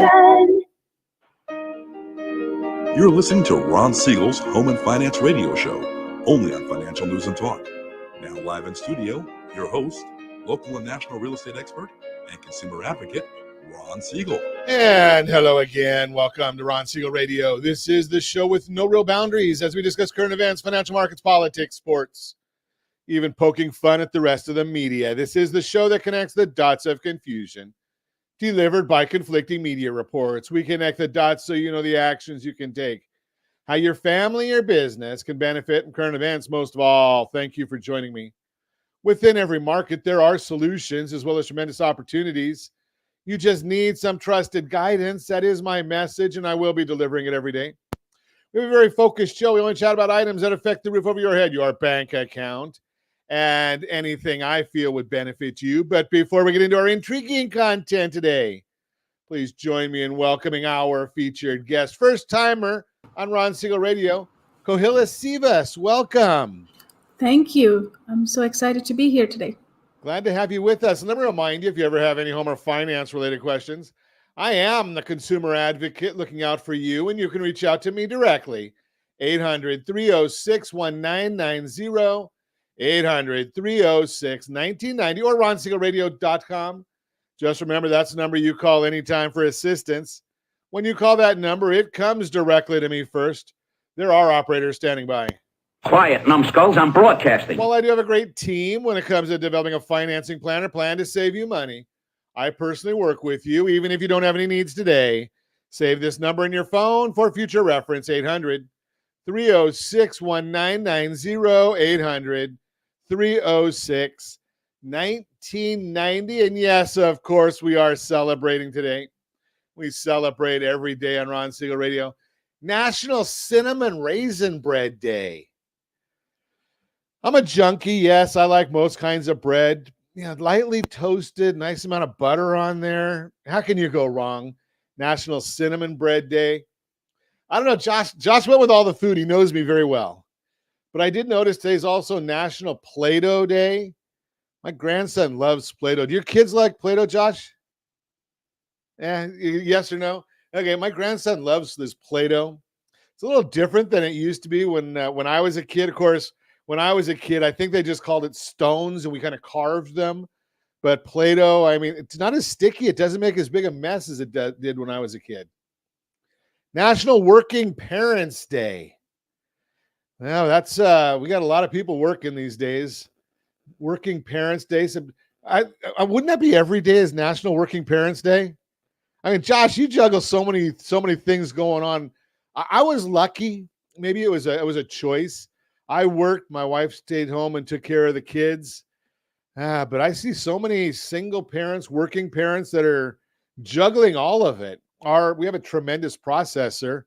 Information. You're listening to Ron Siegel's Home and Finance Radio Show, only on Financial News and Talk. Now live in studio, your host, local and national real estate expert and consumer advocate, Ron Siegel. And hello again. Welcome to Ron Siegel Radio. This is the show with no real boundaries as we discuss current events, financial markets, politics, sports, even poking fun at the rest of the media. This is the show that connects the dots of confusion delivered by conflicting media reports. We connect the dots so you know the actions you can take, how your family or business can benefit from current events. Most of all, thank you for joining me. Within every market, there are solutions as well as tremendous opportunities. You just need some trusted guidance. That is my message, and I will be delivering it every day. We have a very focused show. We only chat about items that affect the roof over your head, your bank account, and anything I feel would benefit you. But before we get into our intriguing content today, please join me in welcoming our featured guest, first-timer on Ron Siegel Radio, Kohila Sivas. Welcome. Thank you. I'm so excited to be here today. Glad to have you with us. And let me remind you, if you ever have any home or finance-related questions, I am the consumer advocate looking out for you, and you can reach out to me directly, 800-306-1990, 800-306-1990, or ronsiegelradio.com. Just remember, that's the number you call anytime for assistance. When you call that number, it comes directly to me first. There are operators standing by. Quiet, numbskulls, I'm broadcasting. Well, I do have a great team when it comes to developing a financing plan or plan to save you money. I personally work with you, even if you don't have any needs today. Save this number in your phone for future reference, 800-306-1990, 800-306-1990. And yes, of course, we are celebrating today. We celebrate every day on Ron Siegel Radio. National Cinnamon Raisin Bread Day. I'm a junkie. Yes, I like most kinds of bread. Lightly toasted, nice amount of butter on there. How can you go wrong? National Cinnamon Bread Day. I don't know. Josh went with all the food. He knows me very well. But I did notice today's also National Play-Doh Day. My grandson loves Play-Doh. Do your kids like Play-Doh, Josh? Yes or no? Okay, my grandson loves this Play-Doh. It's a little different than it used to be when I was a kid. Of course, when I was a kid, I think they just called it stones and we kind of carved them. But Play-Doh, I mean, it's not as sticky. It doesn't make as big a mess as it did when I was a kid. National Working Parents Day. Well, that's we got a lot of people working these days. Working Parents Day. So I wouldn't that be every day is National Working Parents Day? I mean, Josh, you juggle so many things going on. I was lucky. Maybe it was a choice. I worked. My wife stayed home and took care of the kids. But I see so many single parents, working parents that are juggling all of it. We have a tremendous processor.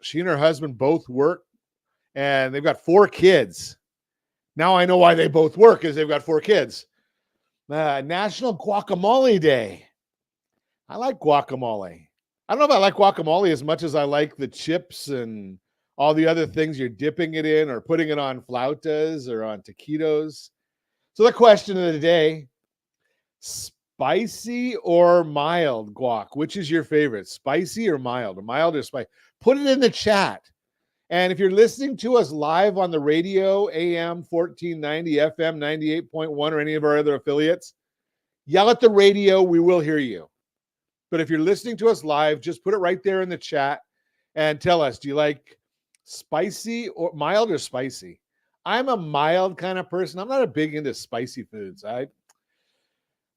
She and her husband both work, and they've got 4 kids. Now I know why they both work, is they've got 4 kids. National Guacamole Day. I like guacamole. I don't know if I like guacamole as much as I like the chips and all the other things you're dipping it in or putting it on flautas or on taquitos. So the question of the day, spicy or mild guac? Which is your favorite, spicy or mild? Or mild or spicy? Put it in the chat. And if you're listening to us live on the radio, AM 1490, FM 98.1, or any of our other affiliates, yell at the radio. We will hear you. But if you're listening to us live, just put it right there in the chat and tell us, do you like spicy or mild or spicy? I'm a mild kind of person. I'm not a big into spicy foods. I'm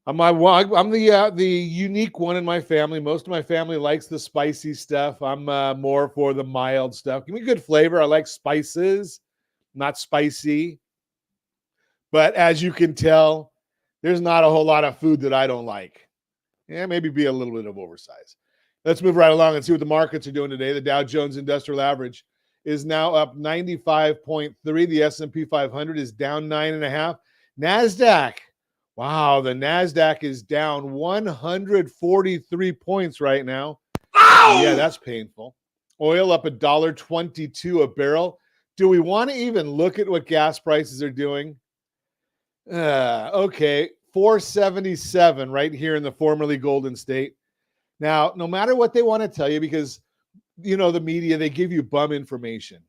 the unique one in my family. Most of my family likes the spicy stuff. I'm more for the mild stuff. Give me good flavor. I like spices, not spicy. But as you can tell, there's not a whole lot of food that I don't like. Maybe be a little bit of oversized. Let's move right along and see what the markets are doing today. The Dow Jones Industrial Average is now up 95.3. The S&P 500 is down 9.5. NASDAQ. Wow, the NASDAQ is down 143 points right now. Ow! Yeah, that's painful. Oil up $1.22 a barrel. Do we want to even look at what gas prices are doing? Okay, $4.77 right here in the formerly Golden State. Now, no matter what they want to tell you, because, the media, they give you bum information.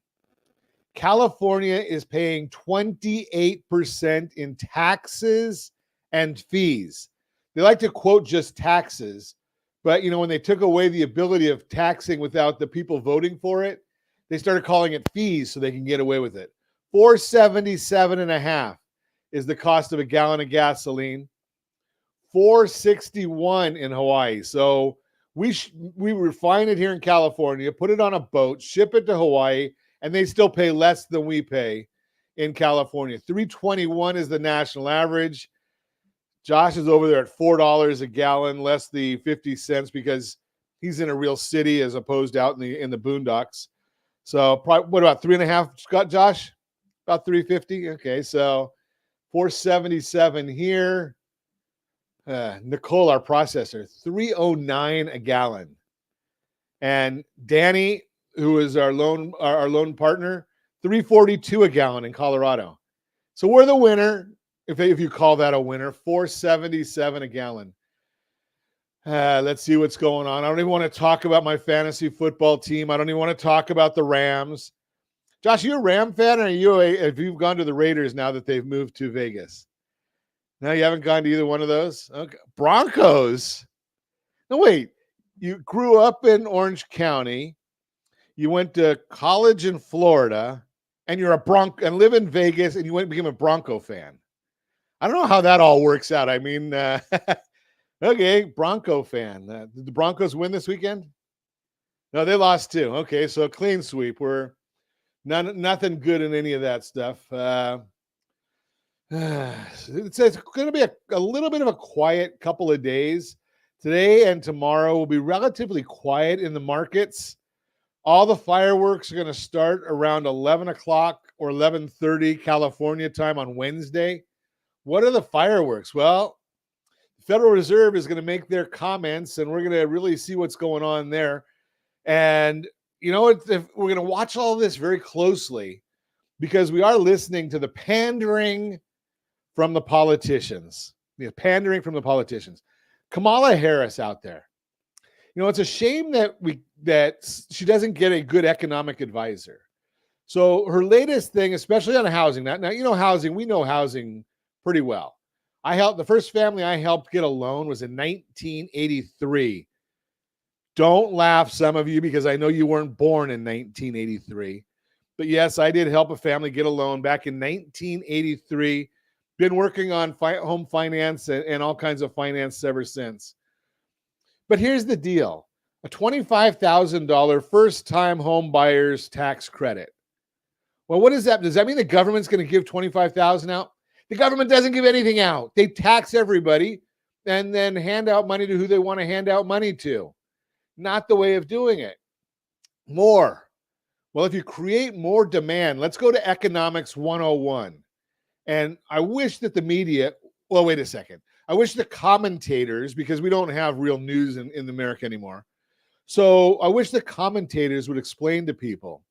California is paying 28% in taxes and fees. They like to quote just taxes, but when they took away the ability of taxing without the people voting for it, they started calling it fees so they can get away with it. $4.77.5 is the cost of a gallon of gasoline. $4.61 in Hawaii. So we refine it here in California, put it on a boat, ship it to Hawaii, and they still pay less than we pay in California. $3.21 is the national average. Josh is over there at $4 a gallon, less the 50 cents because he's in a real city as opposed to out in the boondocks. So probably, what about 3.5, Josh? About $3.50. Okay, so $4.77 here. Nicole, our processor, $3.09 a gallon. And Danny, who is our loan partner, $3.42 a gallon in Colorado. So we're the winner, if you call that a winner, $4.77 a gallon. Let's see what's going on. I don't even want to talk about my fantasy football team. I don't even want to talk about the Rams. Josh, are you a Ram fan, or have you gone to the Raiders now that they've moved to Vegas? No, you haven't gone to either one of those? Okay. Broncos? No, wait. You grew up in Orange County. You went to college in Florida, and you're and live in Vegas, and you became a Bronco fan. I don't know how that all works out. I mean, okay, Bronco fan. Did the Broncos win this weekend? No, they lost too. Okay, so a clean sweep. We're nothing good in any of that stuff. It's going to be a little bit of a quiet couple of days. Today and tomorrow will be relatively quiet in the markets. All the fireworks are going to start around 11 o'clock or 11:30 California time on Wednesday. What are the fireworks? Well, the Federal Reserve is going to make their comments, and we're going to really see what's going on there. And, we're going to watch all of this very closely because we are listening to the pandering from the politicians. Pandering from the politicians. Kamala Harris out there. It's a shame that she doesn't get a good economic advisor. So her latest thing, especially on housing, now housing, we know housing pretty well. The first family I helped get a loan was in 1983. Don't laugh, some of you, because I know you weren't born in 1983. But yes, I did help a family get a loan back in 1983. Been working on home finance and all kinds of finance ever since. But here's the deal. A $25,000 first-time home buyer's tax credit. Well, what is that? Does that mean the government's going to give $25,000 out? The government doesn't give anything out. They tax everybody and then hand out money to who they want to hand out money to. Not the way of doing it. More. Well, if you create more demand, let's go to Economics 101. And I wish that the media, well, wait a second. I wish the commentators, because we don't have real news in America anymore. So I wish the commentators would explain to people.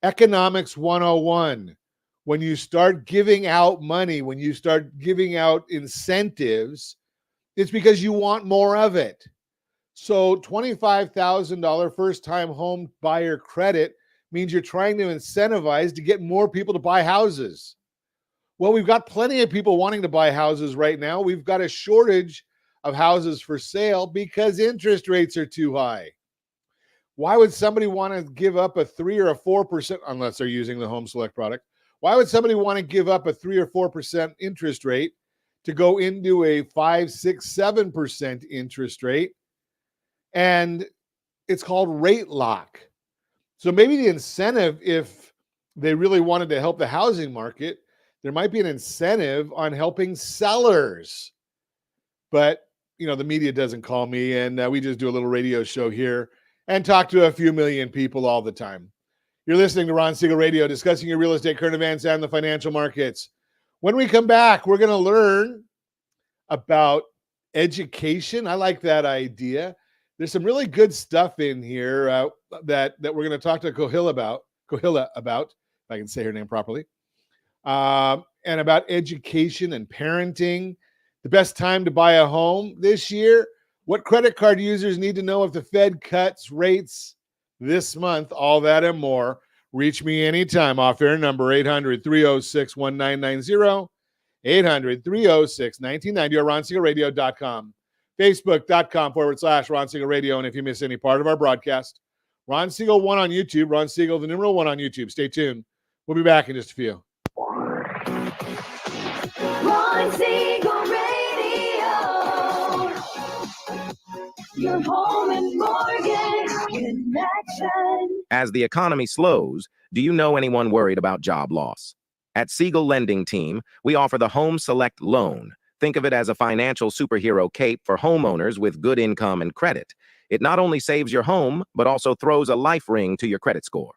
Economics 101, when you start giving out money, when you start giving out incentives, it's because you want more of it. So $25,000 first-time home buyer credit means you're trying to incentivize to get more people to buy houses. Well, we've got plenty of people wanting to buy houses right now. We've got a shortage of houses for sale because interest rates are too high. Why would somebody want to give up a 3 or a 4%, unless they're using the Home Select product? Why would somebody want to give up a 3 or 4% interest rate to go into a 5, 6, 7% interest rate? And it's called rate lock. So maybe the incentive, if they really wanted to help the housing market, there might be an incentive on helping sellers. But, the media doesn't call me, and we just do a little radio show here and talk to a few million people all the time. You're listening to Ron Siegel Radio, discussing your real estate, current events, and the financial markets. When we come back, we're going to learn about education. I like that idea. There's some really good stuff in here that we're going to talk to Kohila about, if I can say her name properly, and about education and parenting. The best time to buy a home this year? What credit card users need to know if the Fed cuts rates this month, all that and more. Reach me anytime. Off-air number 800-306-1990, 800-306-1990, or RonSiegelRadio.com, Facebook.com/Ron Siegel Radio. And if you miss any part of our broadcast, Ron Siegel 1 on YouTube, Ron Siegel, the numeral 1 on YouTube. Stay tuned. We'll be back in just a few. Ron Siegel Radio, your home and mortgage connection. As the economy slows, do you know anyone worried about job loss? At Siegel Lending Team, we offer the Home Select Loan. Think of it as a financial superhero cape for homeowners with good income and credit. It not only saves your home, but also throws a life ring to your credit score.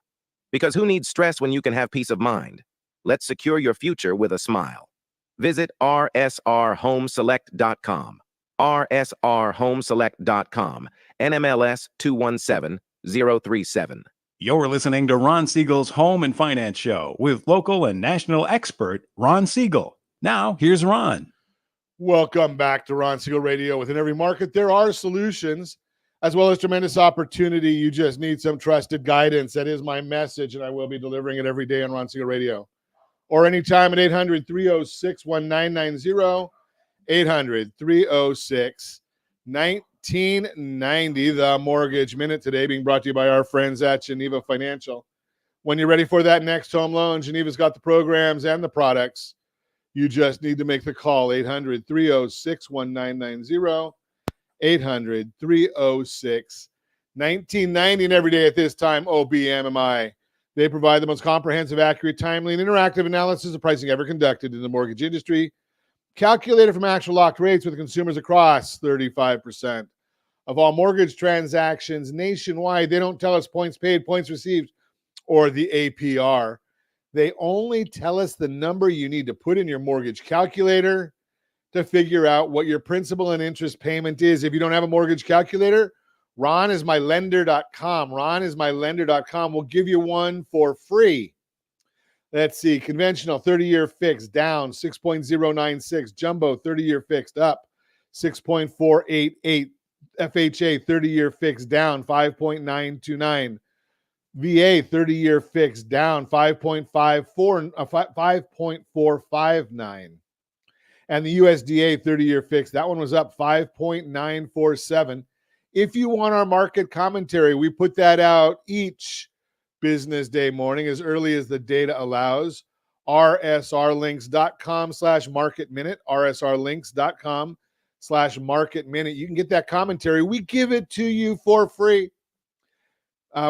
Because who needs stress when you can have peace of mind? Let's secure your future with a smile. Visit rsrhomeselect.com. rsrhomeselect.com. NMLS 217037. You're listening to Ron Siegel's Home and Finance Show with local and national expert Ron Siegel. Now, here's Ron. Welcome back to Ron Siegel Radio. Within every market, there are solutions as well as tremendous opportunity. You just need some trusted guidance. That is my message, and I will be delivering it every day on Ron Siegel Radio. Or anytime at 800-306-1990, 800-306-1990. The Mortgage Minute today being brought to you by our friends at Geneva Financial. When you're ready for that next home loan, Geneva's got the programs and the products. You just need to make the call, 800-306-1990, 800-306-1990. And every day at this time, OBMMI. They provide the most comprehensive, accurate, timely, and interactive analysis of pricing ever conducted in the mortgage industry. Calculated from actual locked rates with consumers across 35% of all mortgage transactions nationwide. They don't tell us points paid, points received, or the APR. They only tell us the number you need to put in your mortgage calculator to figure out what your principal and interest payment is. If you don't have a mortgage calculator, ronismylender.com. Ronismylender.com will give you one for free. Let's see. Conventional 30-year fixed down 6.096. Jumbo 30-year fixed up 6.488. FHA 30-year fixed down 5.929. VA 30-year fixed down 5.459. And the USDA 30-year fixed, that one was up 5.947. If you want our market commentary, we put that out each business day morning as early as the data allows. rsrlinks.com/market minute, rsrlinks.com/market minute. You can get that commentary. We give it to you for free.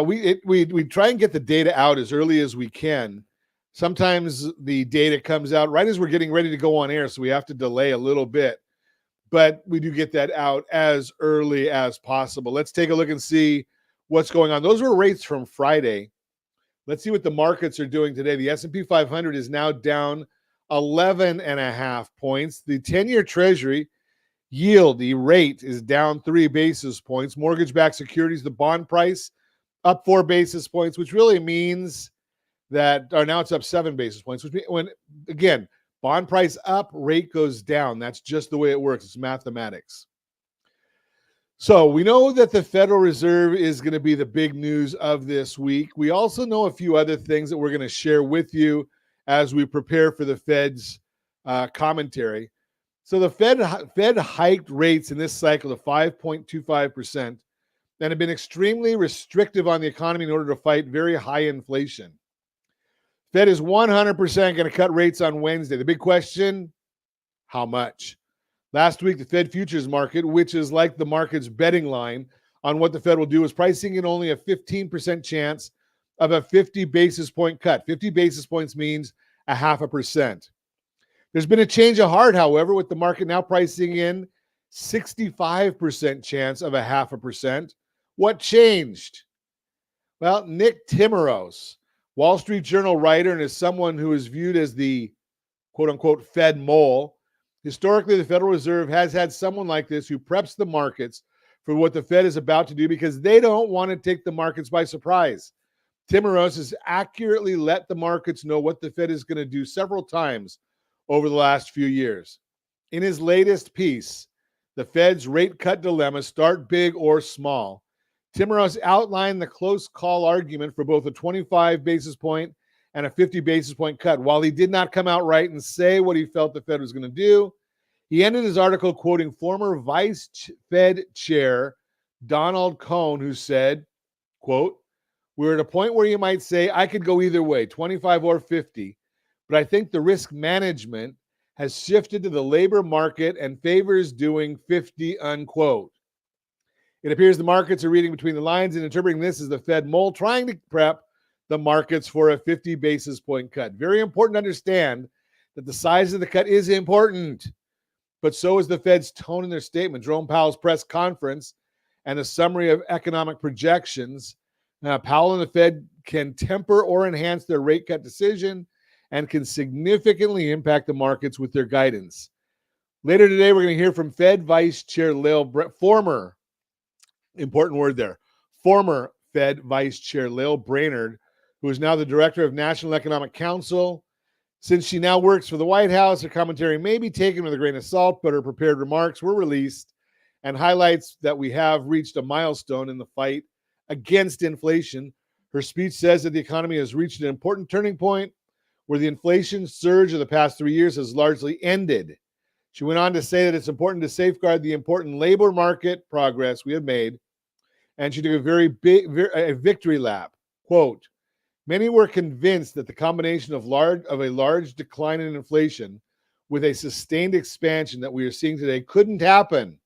We try and get the data out as early as we can. Sometimes the data comes out right as we're getting ready to go on air, so we have to delay a little bit. But we do get that out as early as possible. Let's take a look and see what's going on. Those were rates from Friday. Let's see what the markets are doing today. The S&P 500 is now down 11.5 points. The 10-year Treasury yield, the rate, is down 3 basis points. Mortgage-backed securities, the bond price, up 4 basis points, which really means that, or now it's up 7 basis points, which means when, again, bond price up, rate goes down. That's just the way it works. It's mathematics. So we know that the Federal Reserve is going to be the big news of this week. We also know a few other things that we're going to share with you as we prepare for the Fed's commentary. So the Fed hiked rates in this cycle to 5.25% and have been extremely restrictive on the economy in order to fight very high inflation. Fed is 100% going to cut rates on Wednesday. The big question, how much? Last week, the Fed futures market, which is like the market's betting line on what the Fed will do, was pricing in only a 15% chance of a 50 basis point cut. 50 basis points means 0.5%. There's been a change of heart, however, with the market now pricing in 65% chance of 0.5%. What changed? Well, Nick Timiraos, Wall Street Journal writer, and as someone who is viewed as the quote-unquote Fed mole, historically, the Federal Reserve has had someone like this who preps the markets for what the Fed is about to do because they don't want to take the markets by surprise. Timiraos has accurately let the markets know what the Fed is going to do several times over the last few years. In his latest piece, The Fed's rate cut dilemma, start big or small. Timmerhouse outlined the close call argument for both a 25 basis point and a 50 basis point cut. While he did not come out right and say what he felt the Fed was going to do, he ended his article quoting former Vice Fed Chair Donald Cohn, who said, quote, "We're at a point where you might say I could go either way, 25 or 50, but I think the risk management has shifted to the labor market and favors doing 50, unquote. It appears the markets are reading between the lines and interpreting this as the Fed mole trying to prep the markets for a 50 basis point cut. Very important to understand that the size of the cut is important, but so is the Fed's tone in their statement. Jerome Powell's press conference and a summary of economic projections. Powell and the Fed can temper or enhance their rate cut decision and can significantly impact the markets with their guidance. Later today, we're going to hear from Fed Vice Chair former Fed Vice Chair Lael Brainerd, who is now the Director of National Economic Council. Since she now works for the White House, her commentary may be taken with a grain of salt, but her prepared remarks were released and highlights that we have reached a milestone in the fight against inflation. Her speech says that the economy has reached an important turning point where the inflation surge of the past 3 years has largely ended. She went on to say that it's important to safeguard the important labor market progress we have made, and she took a victory lap. Quote, "Many were convinced that the combination of a large decline in inflation with a sustained expansion that we are seeing today couldn't happen.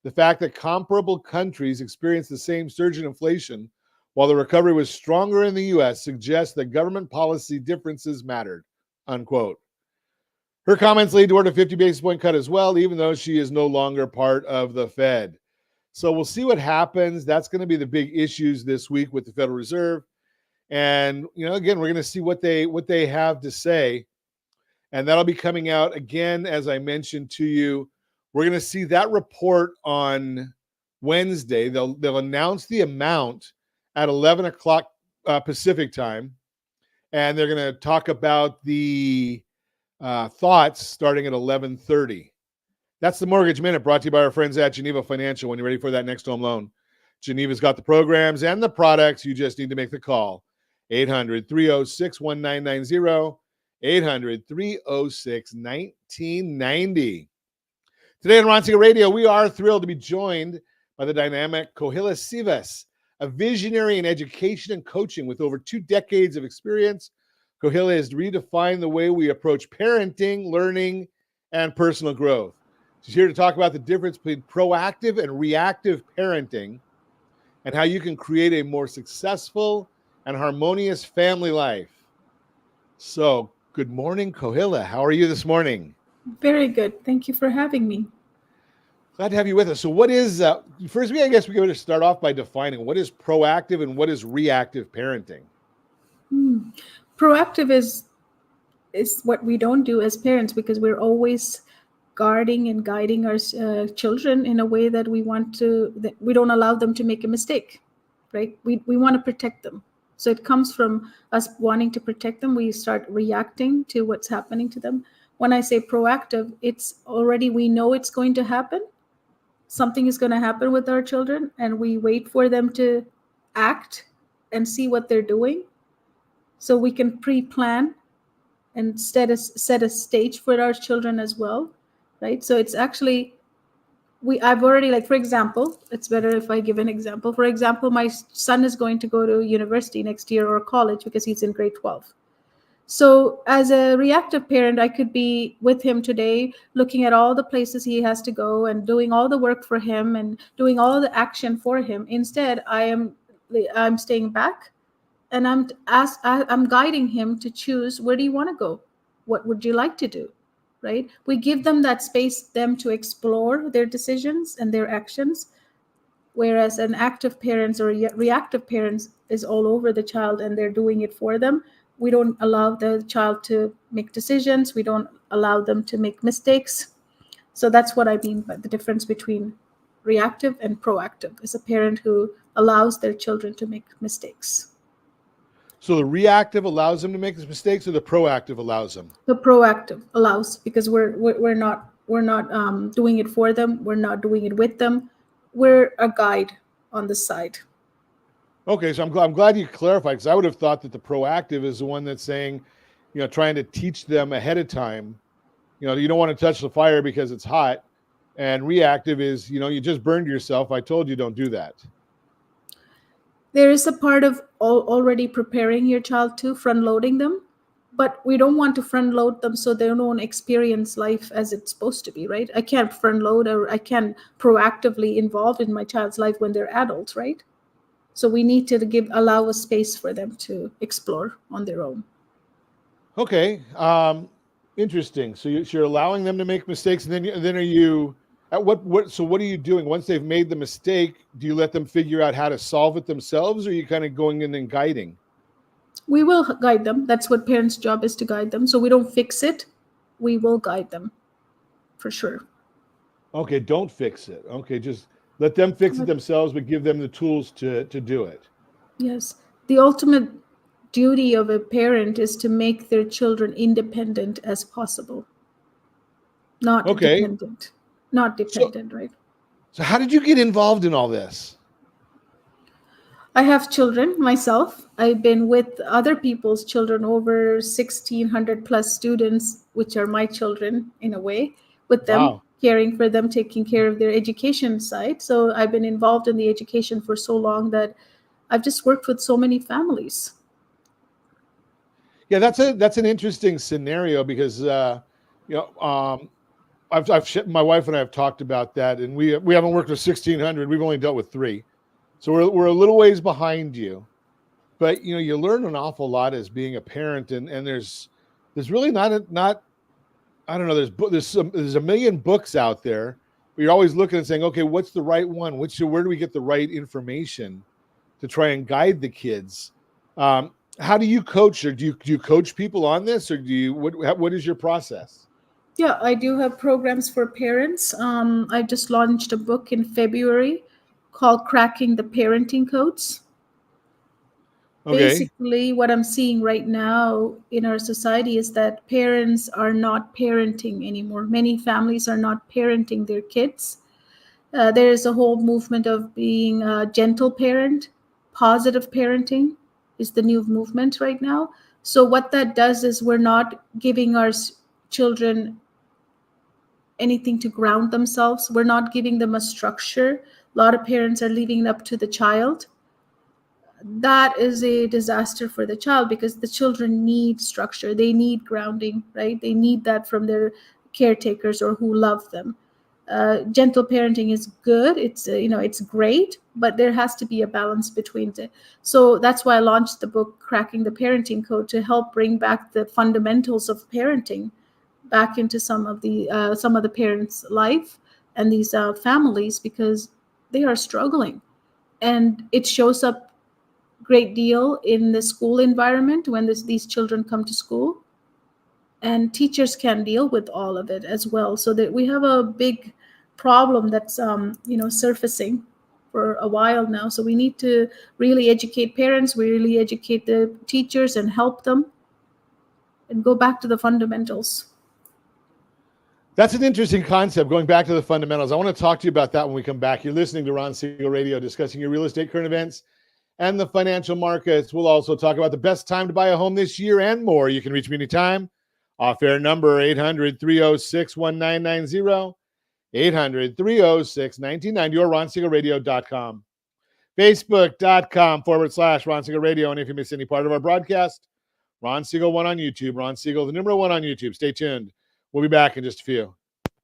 The fact that comparable countries experienced the same surge in inflation while the recovery was stronger in the U.S. suggests that government policy differences mattered," unquote. Her comments lead toward a 50 basis point cut as well, even though she is no longer part of the Fed. So we'll see what happens. That's going to be the big issues this week with the Federal Reserve. And, again, we're going to see what they have to say. And that'll be coming out again, as I mentioned to you. We're going to see that report on Wednesday. They'll announce the amount at 11 o'clock Pacific time. And they're going to talk about the thoughts starting at 11:30. That's the Mortgage Minute, brought to you by our friends at Geneva Financial. When you're ready for that next home loan, Geneva's got the programs and the products. You just need to make the call. 800-306-1990, 800-306-1990. Today on Ron Siegel Radio, we are thrilled to be joined by the dynamic Kohila Sivas, a visionary in education and coaching with over 2 decades of experience. Kohila has redefined the way we approach parenting, learning, and personal growth. She's here to talk about the difference between proactive and reactive parenting and how you can create a more successful and harmonious family life. So, good morning, Kohila. How are you this morning? Very good. Thank you for having me. Glad to have you with us. So what is, first, I guess we better start off by defining what is proactive and what is reactive parenting. Proactive is what we don't do as parents, because we're always guarding and guiding our children in a way that we don't allow them to make a mistake, right? We want to protect them. So it comes from us wanting to protect them. We start reacting to what's happening to them. When I say proactive, it's already, we know it's going to happen. Something is going to happen with our children, and we wait for them to act and see what they're doing so we can pre-plan and set a stage for our children as well, right? So it's actually, I've already, for example, it's better if I give an example. For example, my son is going to go to university next year, or college, because he's in grade 12. So as a reactive parent, I could be with him today, looking at all the places he has to go and doing all the work for him and doing all the action for him. Instead, I'm staying back, and I'm guiding him to choose, where do you want to go? What would you like to do? Right? We give them that space, them to explore their decisions and their actions. Whereas an active parents or reactive parents is all over the child and they're doing it for them. We don't allow the child to make decisions. We don't allow them to make mistakes. So that's what I mean by the difference between reactive and proactive, is a parent who allows their children to make mistakes. So the reactive allows them to make mistakes, or the proactive allows them? The proactive allows, because we're not We're not doing it for them. We're not doing it with them. We're a guide on the side. Okay, so I'm glad you clarified, because I would have thought that the proactive is the one that's saying, trying to teach them ahead of time. You don't want to touch the fire because it's hot, and reactive is, you just burned yourself. I told you don't do that. There is a part of already preparing your child to front loading them, but we don't want to front load them so they don't experience life as it's supposed to be, right? I can't front load, or I can't proactively involve in my child's life when they're adults, right? So we need to allow a space for them to explore on their own. Okay, interesting. So you're allowing them to make mistakes, and then are you at what? So what are you doing once they've made the mistake? Do you let them figure out how to solve it themselves, or are you kind of going in and guiding? We will guide them. That's what parents' job is, to guide them. So we don't fix it. We will guide them, for sure. Okay, don't fix it. Okay, just let them fix it themselves, but give them the tools to do it. Yes. The ultimate duty of a parent is to make their children independent as possible. Not Okay. dependent. Not dependent, right? So how did you get involved in all this? I have children myself. I've been with other people's children, over 1,600 plus students, which are my children in a way, with them, Wow. caring for them, taking care of their education side. So I've been involved in the education for so long that I've just worked with so many families. Yeah, that's an interesting scenario, because my wife and I have talked about that, and we haven't worked with 1,600. We've only dealt with 3, so we're a little ways behind you. But you learn an awful lot as being a parent, and there's really not I don't know. There's a million books out there, but you're always looking and saying, okay, what's the right one? Where do we get the right information to try and guide the kids? How do you coach, or do you coach people on this, or what is your process? Yeah, I do have programs for parents. I just launched a book in February called Cracking the Parenting Codes. Okay. Basically, what I'm seeing right now in our society is that parents are not parenting anymore. Many families are not parenting their kids. There is a whole movement of being a gentle parent. Positive parenting is the new movement right now. So what that does is, we're not giving our children anything to ground themselves. We're not giving them a structure. A lot of parents are leaving it up to the child. That is a disaster for the child, because the children need structure. They need grounding, right? They need that from their caretakers or who love them. Gentle parenting is good. It's great, but there has to be a balance between it. So that's why I launched the book Cracking the Parenting Code, to help bring back the fundamentals of parenting back into some of the parents' life and these families, because they are struggling, and it shows up great deal in the school environment when these children come to school, and teachers can deal with all of it as well. So that we have a big problem that's surfacing for a while now. So we need to really educate parents, we really educate the teachers and help them, and go back to the fundamentals. That's an interesting concept, going back to the fundamentals. I want to talk to you about that when we come back. You're listening to Ron Siegel Radio, discussing your real estate current events and the financial markets. We'll also talk about the best time to buy a home this year and more. You can reach me anytime. Off-air number 800-306-1990, 800-306-1990, or RonSiegelRadio.com. Facebook.com/Ron Siegel Radio. And if you miss any part of our broadcast, Ron Siegel 1 on YouTube. Ron Siegel, the number 1 on YouTube. Stay tuned. We'll be back in just a few.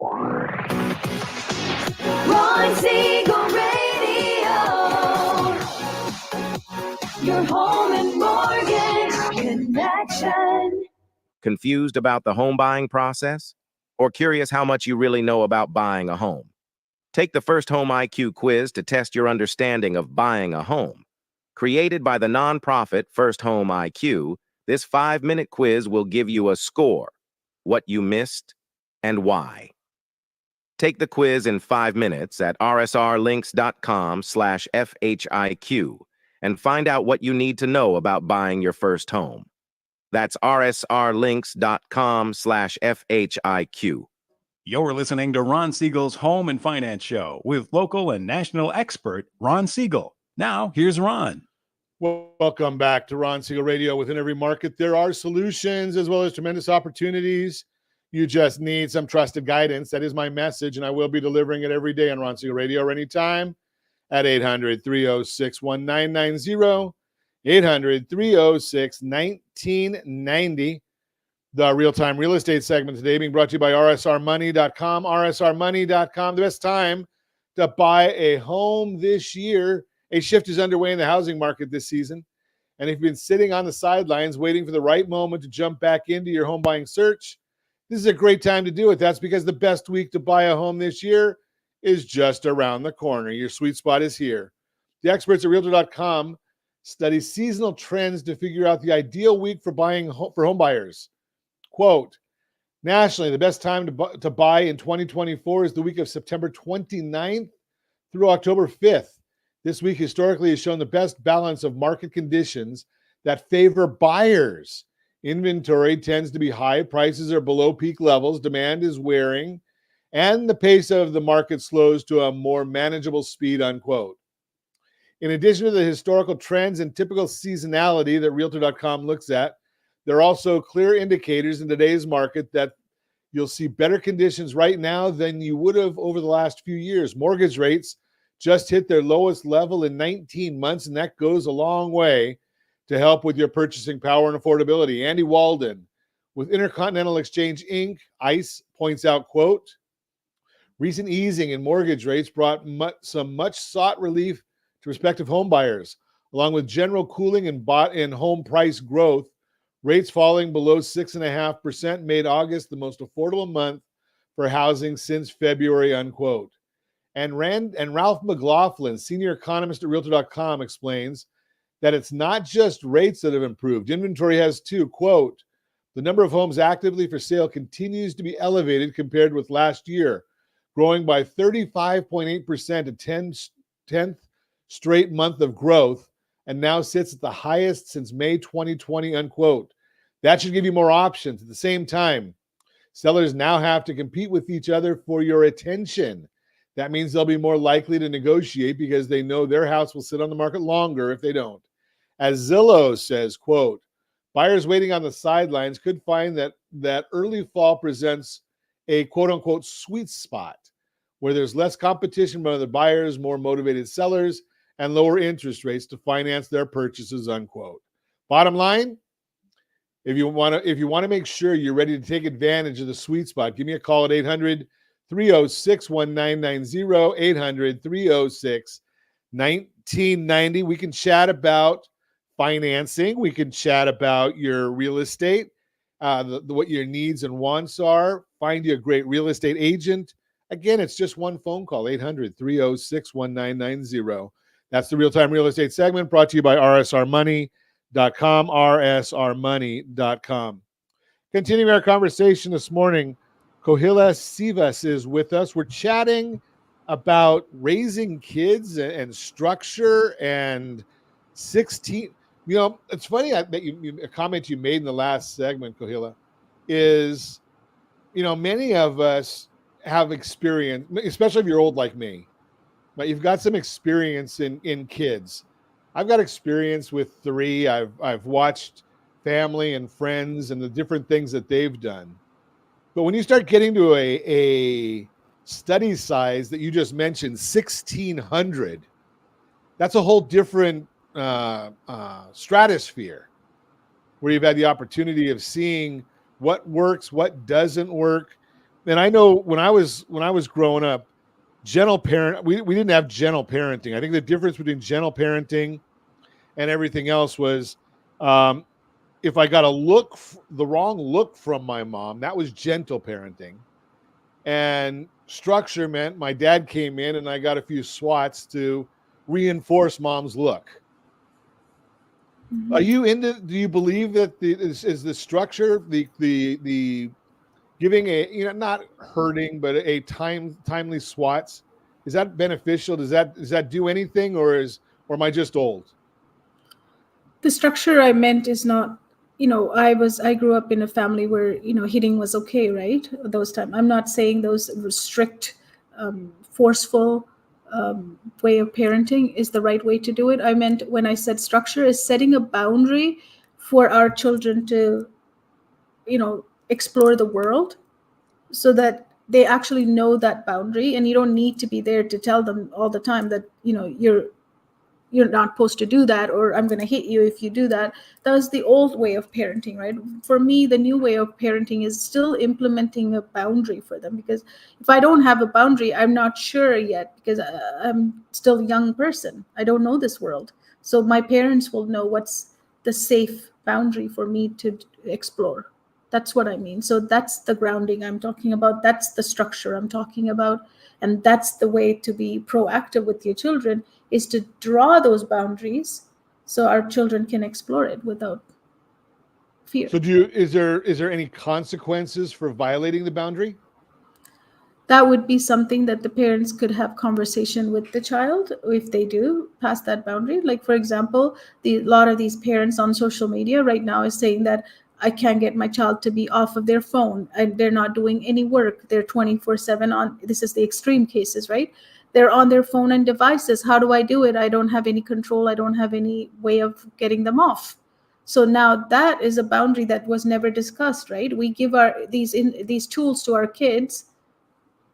Ron Siegel Radio. Your home and mortgage connection. Confused about the home buying process? Or curious how much you really know about buying a home? Take the First Home IQ quiz to test your understanding of buying a home. Created by the nonprofit First Home IQ, this 5-minute quiz will give you a score, what you missed, and why. Take the quiz in 5 minutes at rsrlinks.com/FHIQ and find out what you need to know about buying your first home. That's rsrlinks.com/FHIQ. You're listening to Ron Siegel's Home and Finance Show with local and national expert Ron Siegel. Now, here's Ron. Welcome back to Ron Siegel Radio. Within every market, there are solutions as well as tremendous opportunities. You just need some trusted guidance. That is my message, and I will be delivering it every day on Ron Siegel Radio or anytime at 800-306-1990, 800-306-1990. The real-time real estate segment today being brought to you by rsrmoney.com. rsrmoney.com, the best time to buy a home this year. A shift is underway in the housing market this season. And if you've been sitting on the sidelines waiting for the right moment to jump back into your home buying search, this is a great time to do it. That's because the best week to buy a home this year is just around the corner. Your sweet spot is here. The experts at Realtor.com study seasonal trends to figure out the ideal week for home buyers. Quote, nationally, the best time to buy in 2024 is the week of September 29th through October 5th. This week historically has shown the best balance of market conditions that favor buyers. Inventory tends to be high, prices are below peak levels, demand is wearing, and the pace of the market slows to a more manageable speed, unquote. In addition to the historical trends and typical seasonality that Realtor.com looks at, there are also clear indicators in today's market that you'll see better conditions right now than you would have over the last few years. Mortgage rates just hit their lowest level in 19 months, and that goes a long way to help with your purchasing power and affordability. Andy Walden with Intercontinental Exchange Inc., ICE, points out, quote, recent easing in mortgage rates brought some much-sought relief to prospective home buyers, along with general cooling and home price growth. Rates falling below 6.5% made August the most affordable month for housing since February, unquote. And Ralph McLaughlin, senior economist at Realtor.com, explains that it's not just rates that have improved. Inventory has too. Quote, the number of homes actively for sale continues to be elevated compared with last year, growing by 35.8%, a 10th straight month of growth, and now sits at the highest since May 2020, unquote. That should give you more options. At the same time, sellers now have to compete with each other for your attention. That means they'll be more likely to negotiate because they know their house will sit on the market longer if they don't. As Zillow says, quote, buyers waiting on the sidelines could find that early fall presents a quote-unquote sweet spot where there's less competition from other buyers, more motivated sellers, and lower interest rates to finance their purchases, unquote. Bottom line, if you want to make sure you're ready to take advantage of the sweet spot, give me a call at 800-306-1990, 800-306-1990. We can chat about financing. We can chat about your real estate, what your needs and wants are. Find you a great real estate agent. Again, it's just one phone call, 800-306-1990. That's the real-time real estate segment brought to you by rsrmoney.com, rsrmoney.com. Continuing our conversation this morning, Kohila Sivas is with us. We're chatting about raising kids and structure and 16. You know, it's funny that a comment you made in the last segment, Kohila, is, you know, many of us have experience, especially if you're old like me, but you've got some experience in kids. I've got experience with 3. I've watched family and friends and the different things that they've done. But when you start getting to a study size that you just mentioned, 1,600, that's a whole different stratosphere where you've had the opportunity of seeing what works, what doesn't work. And I know when I was growing up, we didn't have gentle parenting. I think the difference between gentle parenting and everything else was if I got the wrong look from my mom, that was gentle parenting. And structure meant my dad came in and I got a few swats to reinforce mom's look. Mm-hmm. Do you believe that is the structure, the giving not hurting, but a timely swats, is that beneficial? Does that do anything, or am I just old? The structure I meant is not I grew up in a family where hitting was okay, right? Those time. I'm not saying those strict, forceful way of parenting is the right way to do it. I meant when I said structure is setting a boundary for our children to explore the world, so that they actually know that boundary, and you don't need to be there to tell them all the time that you're not supposed to do that, or I'm going to hit you if you do that. That was the old way of parenting, right? For me, the new way of parenting is still implementing a boundary for them, because if I don't have a boundary, I'm not sure yet, because I'm still a young person. I don't know this world. So my parents will know what's the safe boundary for me to explore. That's what I mean. So that's the grounding I'm talking about. That's the structure I'm talking about. And that's the way to be proactive with your children, is to draw those boundaries so our children can explore it without fear. So is there any consequences for violating the boundary? That would be something that the parents could have conversation with the child if they do pass that boundary. Like, for example, a lot of these parents on social media right now is saying that I can't get my child to be off of their phone, and they're not doing any work. They're 24/7 on. This is the extreme cases, right? They're on their phone and devices. How do I do it? I don't have any control. I don't have any way of getting them off. So now that is a boundary that was never discussed, right? We give these tools to our kids,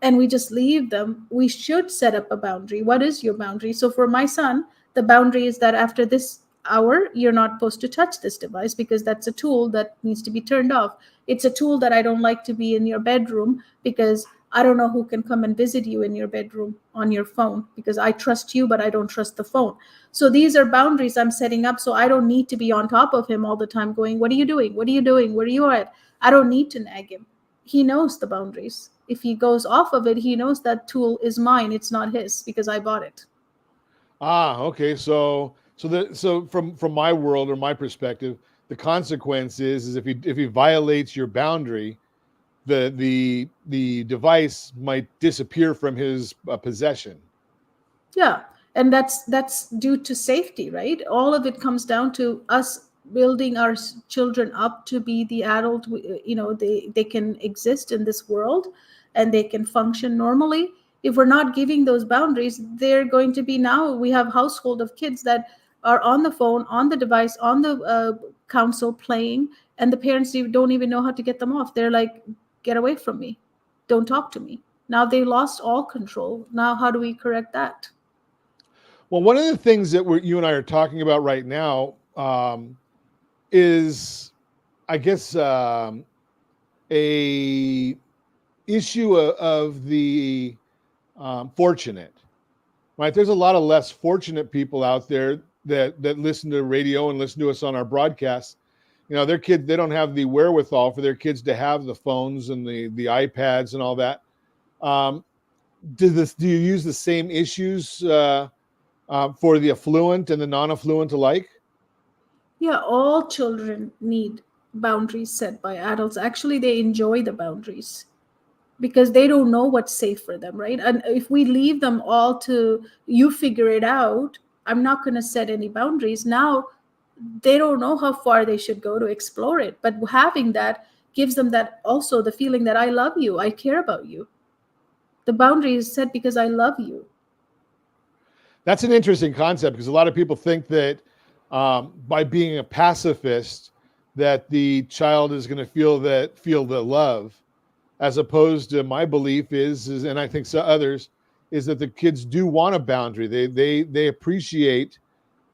and we just leave them. We should set up a boundary. What is your boundary? So for my son, the boundary is that after this hour, you're not supposed to touch this device, because that's a tool that needs to be turned off. It's a tool that I don't like to be in your bedroom, because I don't know who can come and visit you in your bedroom on your phone, because I trust you, but I don't trust the phone. So these are boundaries I'm setting up, so I don't need to be on top of him all the time going, what are you doing? What are you doing? Where are you at? I don't need to nag him. He knows the boundaries. If he goes off of it, he knows that tool is mine. It's not his, because I bought it. Okay. So from my world or my perspective, the consequence is if he violates your boundary, the device might disappear from his possession. Yeah, and that's due to safety, right? All of it comes down to us building our children up to be the adult. They can exist in this world, and they can function normally. If we're not giving those boundaries, they're going to be, now we have household of kids that are on the phone, on the device, on the console playing, and the parents don't even know how to get them off. They're like, get away from me, don't talk to me. Now they lost all control. Now how do we correct that? Well, one of the things that you and I are talking about right now is, I guess, a issue of the fortunate. Right? There's a lot of less fortunate people out there that listen to radio and listen to us on our broadcasts. Their kids, they don't have the wherewithal for their kids to have the phones and the iPads and all that. Do you use the same issues for the affluent and the non-affluent alike? Yeah, all children need boundaries set by adults. Actually, they enjoy the boundaries because they don't know what's safe for them, right? And if we leave them all to you figure it out, I'm not going to set any boundaries. Now they don't know how far they should go to explore it. But having that gives them that, also the feeling that I love you, I care about you. The boundary is set because I love you. That's an interesting concept, because a lot of people think that by being a pacifist, that the child is going to feel the love, as opposed to my belief is, and I think so others, is that the kids do want a boundary. They appreciate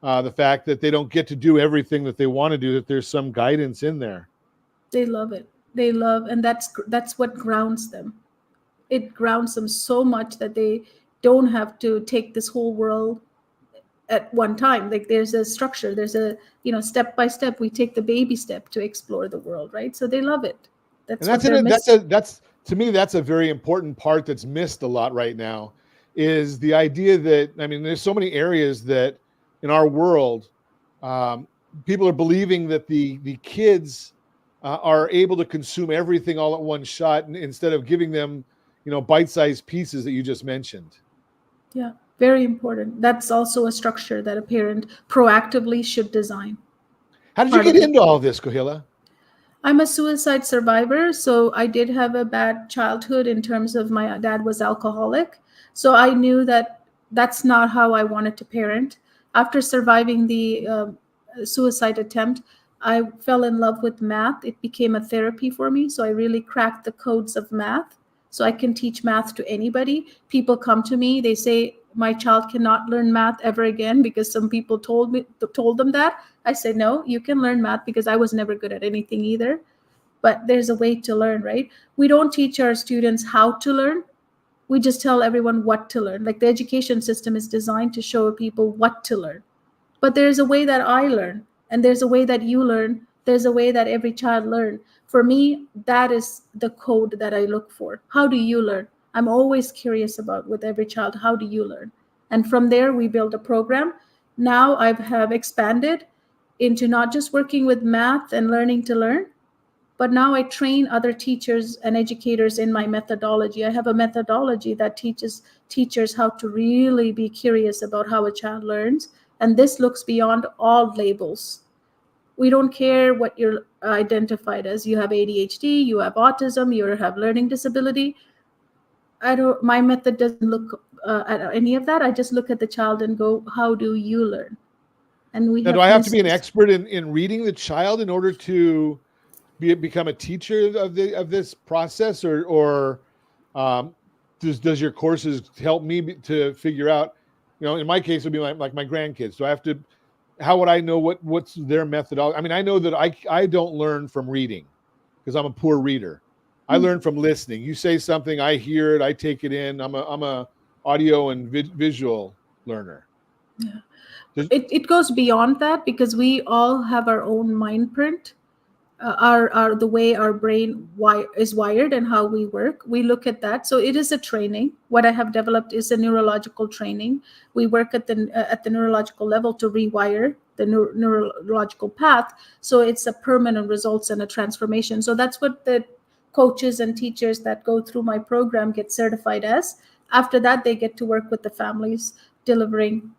the fact that they don't get to do everything that they want to do, that there's some guidance in there. They love it. They love, and that's what grounds them. It grounds them so much that they don't have to take this whole world at one time. Like, there's a structure, there's a step by step, we take the baby step to explore the world, right? So they love it. That's to me, that's a very important part that's missed a lot right now, is the idea that, there's so many areas that in our world, people are believing that the kids are able to consume everything all at one shot, instead of giving them bite-sized pieces that you just mentioned. Yeah, very important. That's also a structure that a parent proactively should design. How did you part of get the into all this, Kohila? I'm a suicide survivor, so I did have a bad childhood in terms of my dad was alcoholic. So I knew that that's not how I wanted to parent. After surviving the suicide attempt, I fell in love with math. It became a therapy for me. So I really cracked the codes of math. So I can teach math to anybody. People come to me, they say, my child cannot learn math ever again because some people told them that. I say, no, you can learn math because I was never good at anything either. But there's a way to learn, right? We don't teach our students how to learn. We just tell everyone what to learn. Like the education system is designed to show people what to learn. But there's a way that I learn, and there's a way that you learn. There's a way that every child learn. For me, that is the code that I look for. How do you learn? I'm always curious about with every child, how do you learn? And from there, we build a program. Now I have expanded into not just working with math and learning to learn, but now I train other teachers and educators in my methodology. I have a methodology that teaches teachers how to really be curious about how a child learns. And this looks beyond all labels. We don't care what you're identified as. You have ADHD, you have autism, you have learning disability. My method doesn't look at any of that. I just look at the child and go, how do you learn? And we Now, have do I have to be an pieces. expert in reading the child in order to become a teacher of this process, or does your courses help me to figure out? In my case, it would be like my grandkids. Do I have to? How would I know what's their methodology? I mean, I know that I don't learn from reading because I'm a poor reader. I learn from listening. You say something, I hear it, I take it in. I'm a audio and visual learner. Yeah. It goes beyond that because we all have our own mind print, our the way our brain is wired and how we work. We look at that. So it is a training. What I have developed is a neurological training. We work at the neurological level to rewire the neurological path. So it's a permanent results and a transformation. So that's what the coaches and teachers that go through my program get certified as. After that, they get to work with the families, delivering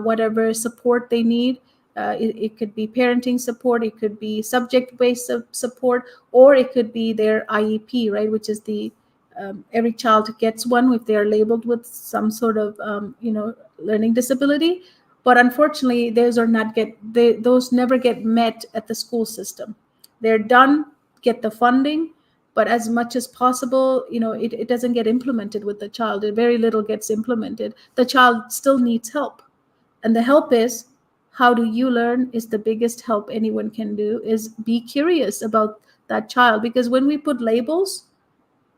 whatever support they need. It could be parenting support, it could be subject-based support, or it could be their IEP, right? Which is the every child gets one if they are labeled with some sort of learning disability. But unfortunately, those never get met at the school system. They're done, get the funding, but as much as possible, it doesn't get implemented with the child. Very little gets implemented. The child still needs help, and the help is, how do you learn is the biggest help anyone can do, is be curious about that child. Because when we put labels,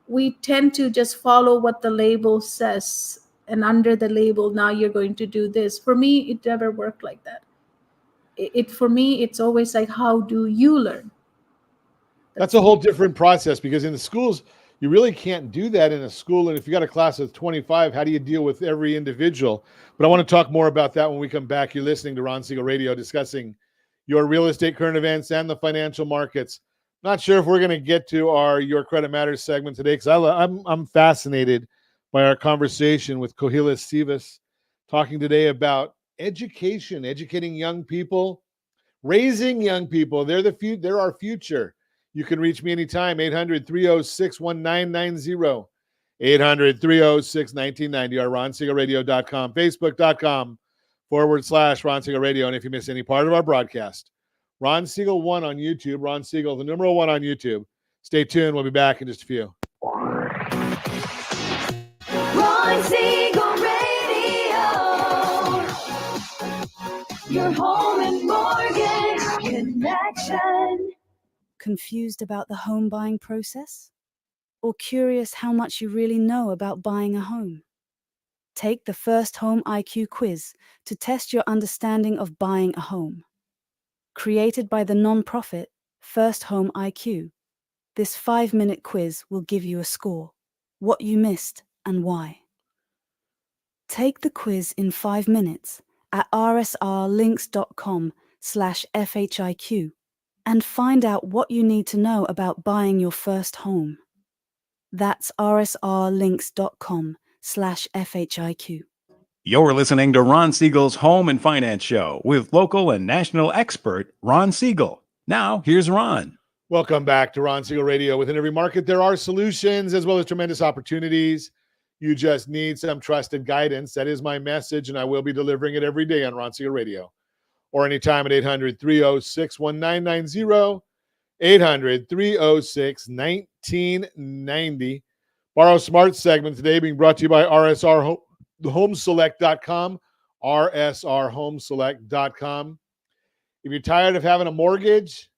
we tend to just follow what the label says, and under the label, now you're going to do this. For me, it never worked like that. For me, it's always like, how do you learn? That's a whole different process, because in the schools, you really can't do that in a school. And if you got a class of 25, how do you deal with every individual? But I want to talk more about that when we come back. You're listening to Ron Siegel Radio, discussing your real estate current events and the financial markets. Not sure if we're going to get to our Your Credit Matters segment today, because I'm fascinated by our conversation with Kohila Sivas, talking today about education, educating young people, raising young people. They're our future. You can reach me anytime, 800-306-1990, 800-306-1990, or RonSiegelRadio.com, Facebook.com/Ron Siegel Radio. And if you miss any part of our broadcast, Ron Siegel 1 on YouTube, Ron Siegel, the numeral 1 on YouTube. Stay tuned. We'll be back in just a few. Ron Siegel Radio. Your home and mortgage connection. Confused about the home buying process? Or curious how much you really know about buying a home? Take the First Home IQ quiz to test your understanding of buying a home. Created by the non-profit First Home IQ, this 5-minute quiz will give you a score, what you missed and why. Take the quiz in 5 minutes at rsrlinks.com/FHIQ and find out what you need to know about buying your first home. That's rsrlinks.com/FHIQ. You're listening to Ron Siegel's Home and Finance Show with local and national expert Ron Siegel. Now, here's Ron. Welcome back to Ron Siegel Radio. Within every market, there are solutions as well as tremendous opportunities. You just need some trusted guidance. That is my message, and I will be delivering it every day on Ron Siegel Radio or anytime at 800-306-1990, 800-306-1990. Borrow Smart segment today being brought to you by RSRHomeselect.com, RSRHomeselect.com. If you're tired of having a mortgage,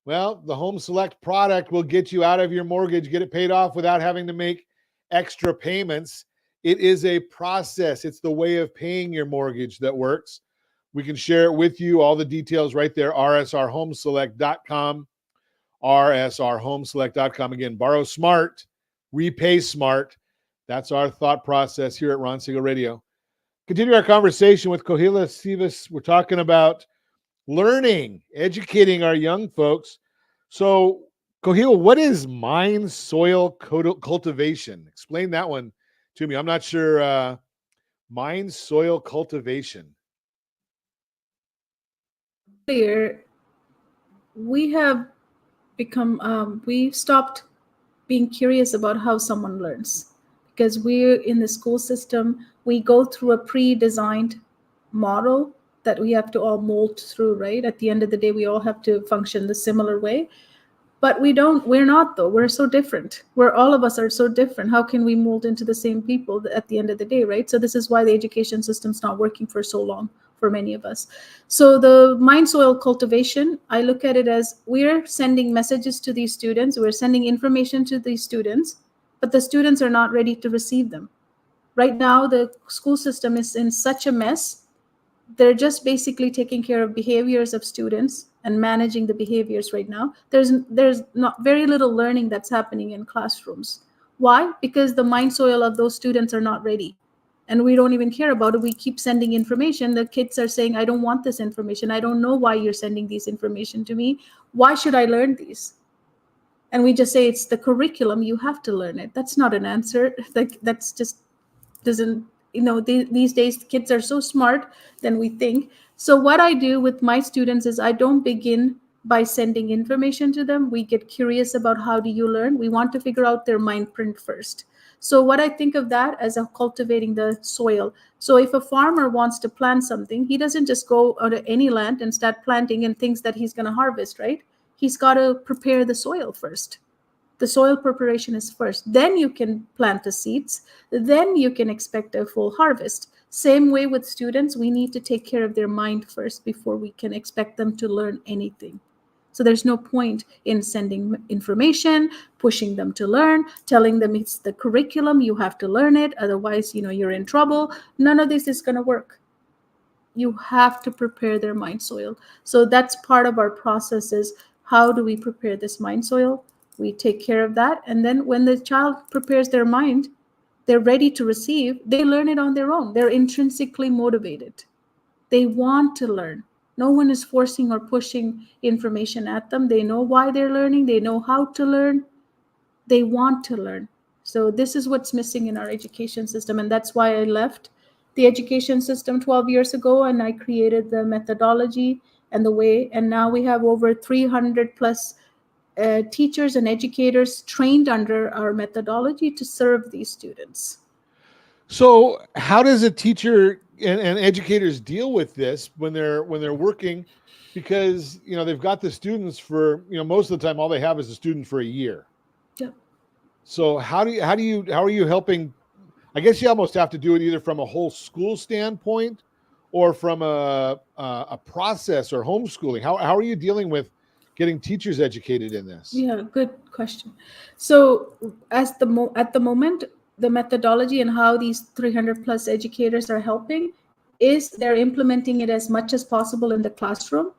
well, the Home Select product will get you out of your mortgage, get it paid off without having to make extra payments. It is a process. It's the way of paying your mortgage that works. We can share it with you. All the details right there, RSRHomeselect.com, RSRHomeselect.com. Again, borrow smart, repay smart. That's our thought process here at Ron Siegel Radio. Continue our conversation with Kohila Sivas. We're talking about learning, educating our young folks. So, Kohila, what is mind soil cultivation? Explain that one to me. I'm not sure. Mind soil cultivation. Clear. We have become, we stopped being curious about how someone learns because we're in the school system. We go through a pre-designed model that we have to all mold through, right? At the end of the day, we all have to function the similar way. But we're not though. We're so different. All of us are so different. How can we mold into the same people at the end of the day, right? So this is why the education system's not working for so long for many of us. So the mind soil cultivation, I look at it as we're sending messages to these students. We're sending information to these students, but the students are not ready to receive them. Right now, the school system is in such a mess. They're just basically taking care of behaviors of students and managing the behaviors right now. There's not very little learning that's happening in classrooms. Why? Because the mind soil of those students are not ready. And we don't even care about it. We keep sending information. The kids are saying, I don't want this information. I don't know why you're sending these information to me. Why should I learn these? And we just say, it's the curriculum. You have to learn it. That's not an answer. That's just doesn't, these days kids are so smart than we think. So what I do with my students is I don't begin by sending information to them. We get curious about how do you learn. We want to figure out their mind print first. So what I think of that as a cultivating the soil. So if a farmer wants to plant something, he doesn't just go onto any land and start planting and thinks that he's going to harvest, right? He's got to prepare the soil first. The soil preparation is first. Then you can plant the seeds. Then you can expect a full harvest. Same way with students, we need to take care of their mind first before we can expect them to learn anything. So there's no point in sending information, pushing them to learn, telling them it's the curriculum, you have to learn it, otherwise, you're in trouble. None of this is going to work. You have to prepare their mind soil. So that's part of our process is how do we prepare this mind soil? We take care of that. And then when the child prepares their mind, they're ready to receive, they learn it on their own. They're intrinsically motivated. They want to learn. No one is forcing or pushing information at them. They know why they're learning. They know how to learn. They want to learn. So this is what's missing in our education system. And that's why I left the education system 12 years ago. And I created the methodology and the way. And now we have over 300 plus teachers and educators trained under our methodology to serve these students. So how does a teacher and educators deal with this when they're working? Because they've got the students for most of the time all they have is a student for a year. Yep. So how are you helping? I guess you almost have to do it either from a whole school standpoint or from a process or homeschooling. How are you dealing with getting teachers educated in this? Yeah, good question. So at the moment, the methodology and how these 300 plus educators are helping is they're implementing it as much as possible in the classroom.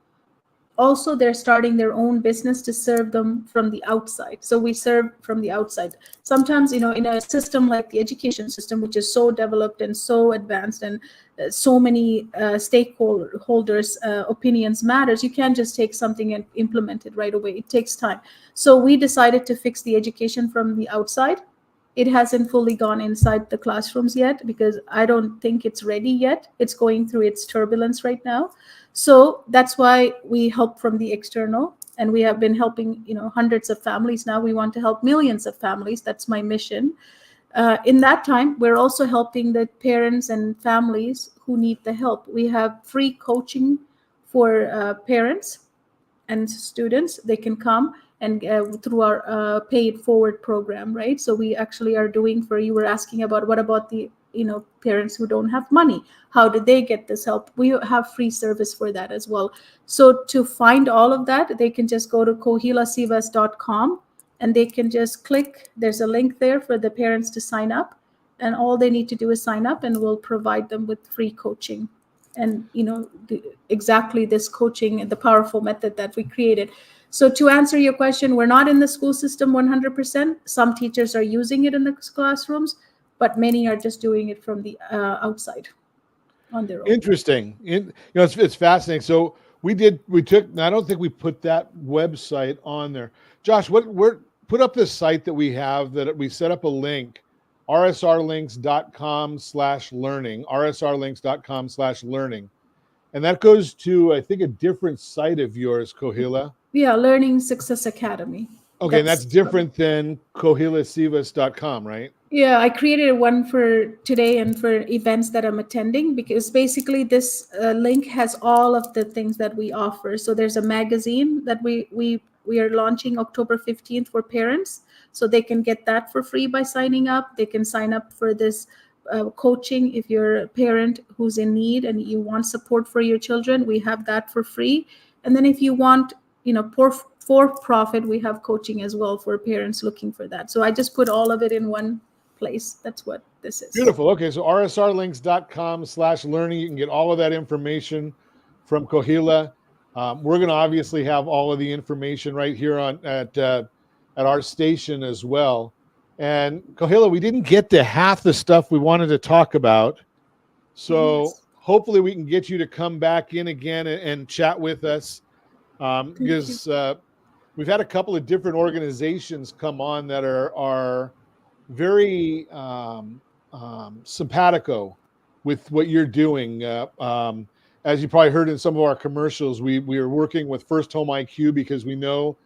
Also, they're starting their own business to serve them from the outside. So we serve from the outside. Sometimes, in a system like the education system, which is so developed and so advanced and so many stakeholders' opinions matters, you can't just take something and implement it right away. It takes time. So we decided to fix the education from the outside It hasn't fully gone inside the classrooms yet because I don't think it's ready yet. It's going through its turbulence right now. So that's why we help from the external, and we have been helping, hundreds of families now. We want to help millions of families. That's my mission. In that time, we're also helping the parents and families who need the help. We have free coaching for parents and students. They can come and through our paid forward program, right? So we actually are doing for, you were asking about what about the parents who don't have money, how do they get this help? We have free service for that as well. So to find all of that, they can just go to kohilasivas.com and they can just click, there's a link there for the parents to sign up, and all they need to do is sign up and we'll provide them with free coaching. And exactly this coaching and the powerful method that we created. So to answer your question, we're not in the school system 100%. Some teachers are using it in the classrooms, but many are just doing it from the outside on their own. Interesting. It's fascinating. So we took, I don't think we put that website on there. Josh, put up this site that we have, that we set up a link, rsrlinks.com/learning, rsrlinks.com/learning. And that goes to, I think, a different site of yours, Kohila. Yeah, Learning Success Academy. Okay, and that's different than kohilasivas.com, right? Yeah, I created one for today and for events that I'm attending, because basically this link has all of the things that we offer. So there's a magazine that we are launching October 15th for parents. So they can get that for free by signing up. They can sign up for this coaching. If you're a parent who's in need and you want support for your children, we have that for free. And then if you want, for profit, we have coaching as well for parents looking for that. So I just put all of it in one place. That's what this is. Beautiful. Okay, so rsrlinks.com/learning. You can get all of that information from Kohila. We're going to obviously have all of the information right here at our station as well. And Kohila, we didn't get to half the stuff we wanted to talk about. So hopefully we can get you to come back in again and chat with us, because we've had a couple of different organizations come on that are very simpatico with what you're doing. As you probably heard in some of our commercials, we are working with First Home IQ because we know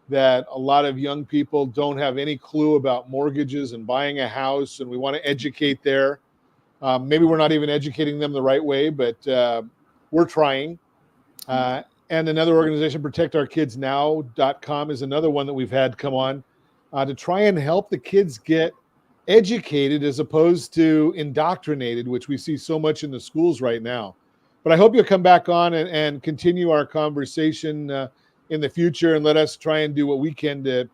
that a lot of young people don't have any clue about mortgages and buying a house, and we want to educate there. Maybe we're not even educating them the right way, but we're trying. And another organization, protectourkidsnow.com, is another one that we've had come on to try and help the kids get educated as opposed to indoctrinated, which we see so much in the schools right now. But I hope you'll come back on and continue our conversation in the future, and let us try and do what we can to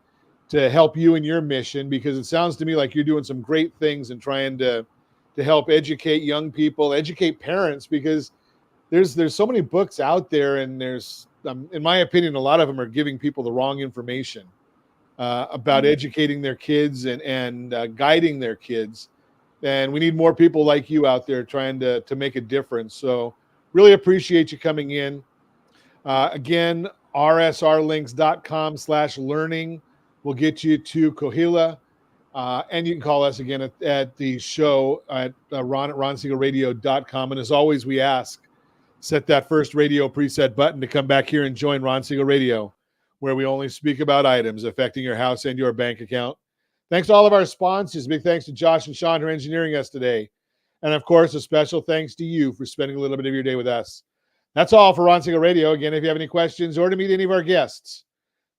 help you in your mission, because it sounds to me like you're doing some great things and trying to help educate young people, educate parents, because there's so many books out there, and there's, in my opinion, a lot of them are giving people the wrong information about educating their kids and guiding their kids. And we need more people like you out there trying to make a difference. So really appreciate you coming in. Again, rsrlinks.com/learning will get you to Kohila. And you can call us again at the show at ron@ronsiegelradio.com. And as always, we ask, set that first radio preset button to come back here and join Ron Siegel Radio, where we only speak about items affecting your house and your bank account. Thanks to all of our sponsors. Big thanks to Josh and Sean for engineering us today. And of course, a special thanks to you for spending a little bit of your day with us. That's all for Ron Siegel Radio. Again, if you have any questions or to meet any of our guests,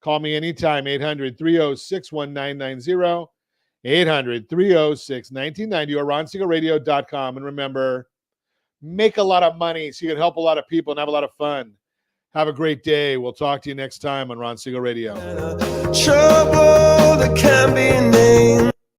call me anytime, 800-306-1990, 800-306-1990, or ronsiegelradio.com. And remember, make a lot of money so you can help a lot of people and have a lot of fun. Have a great day. We'll talk to you next time on Ron Siegel Radio. Trouble that can be named.